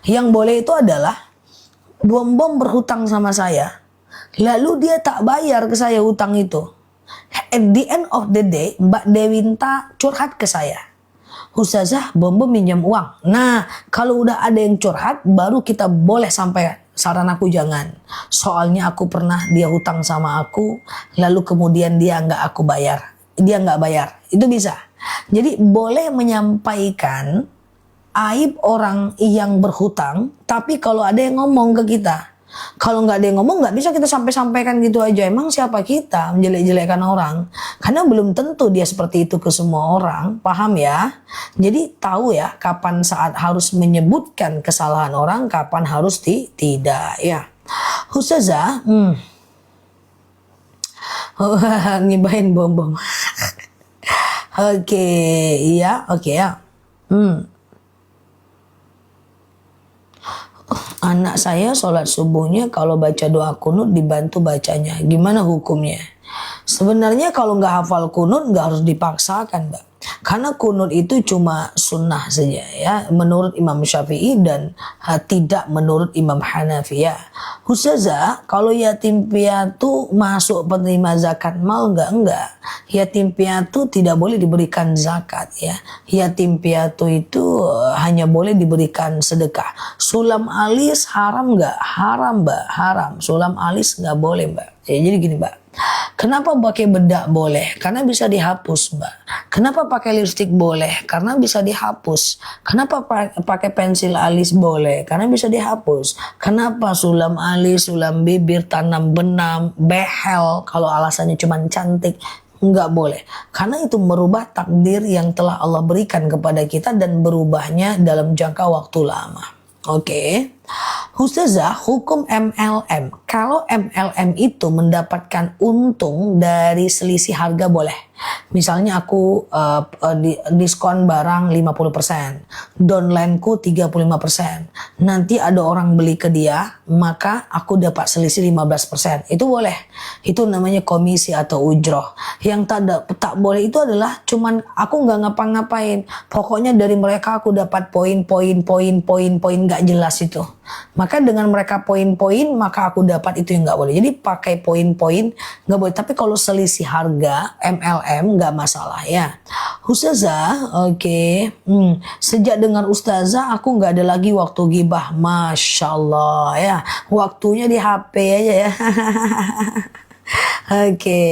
Yang boleh itu adalah Bom berhutang sama saya, lalu dia tak bayar ke saya hutang itu. At the end of the day, Mbak Dewinta curhat ke saya. Ustazah, Bom minjam uang. Nah, kalau udah ada yang curhat, baru kita boleh sampaikan. Saran aku jangan. Soalnya aku pernah dia hutang sama aku, lalu kemudian dia nggak aku bayar. Dia nggak bayar. Itu bisa. Jadi boleh menyampaikan aib orang yang berhutang, tapi kalau ada yang ngomong ke kita. Kalau nggak ada yang ngomong, nggak bisa kita sampaikan gitu aja. Emang siapa kita menjelek-jelekan orang? Karena belum tentu dia seperti itu ke semua orang. Paham ya? Jadi tahu ya kapan saat harus menyebutkan kesalahan orang, kapan harus tidak ya. Ustazah, ngibahin Bom. Oke, iya, oke ya. Anak saya sholat subuhnya kalau baca doa kunut dibantu bacanya. Gimana hukumnya? Sebenarnya kalau nggak hafal kunut nggak harus dipaksakan, Mbak. Karena kunut itu cuma sunnah saja ya, menurut Imam Syafi'i dan tidak menurut Imam Hanafi ya. Ustazah, kalau yatim piatu masuk penerima zakat mal enggak. Yatim piatu tidak boleh diberikan zakat ya. Yatim piatu itu hanya boleh diberikan sedekah. Sulam alis haram enggak? Haram, Mbak, haram. Sulam alis enggak boleh, Mbak. Ya, jadi gini, Mbak. Kenapa pakai bedak boleh? Karena bisa dihapus, Mbak. Kenapa pakai lipstik boleh? Karena bisa dihapus. Kenapa pakai pensil alis boleh? Karena bisa dihapus. Kenapa sulam alis, sulam bibir, tanam benang, behel kalau alasannya cuma cantik? Enggak boleh. Karena itu merubah takdir yang telah Allah berikan kepada kita dan berubahnya dalam jangka waktu lama. Oke. Ustazah, hukum MLM. Kalau MLM itu mendapatkan untung dari selisih harga boleh. Misalnya aku diskon barang 50%, downlineku 35%. Nanti ada orang beli ke dia, maka aku dapat selisih 15%. Itu boleh. Itu namanya komisi atau ujroh. Yang tak boleh itu adalah cuman aku nggak ngapa-ngapain. Pokoknya dari mereka aku dapat poin nggak jelas itu. Maka dengan mereka poin-poin, maka aku dapat itu yang nggak boleh. Jadi pakai poin-poin nggak boleh. Tapi kalau selisih harga MLM nggak masalah ya. Ustazah, oke. Sejak dengan Ustazah aku nggak ada lagi waktu gibah. Masya Allah ya. Waktunya di HP aja ya. Oke.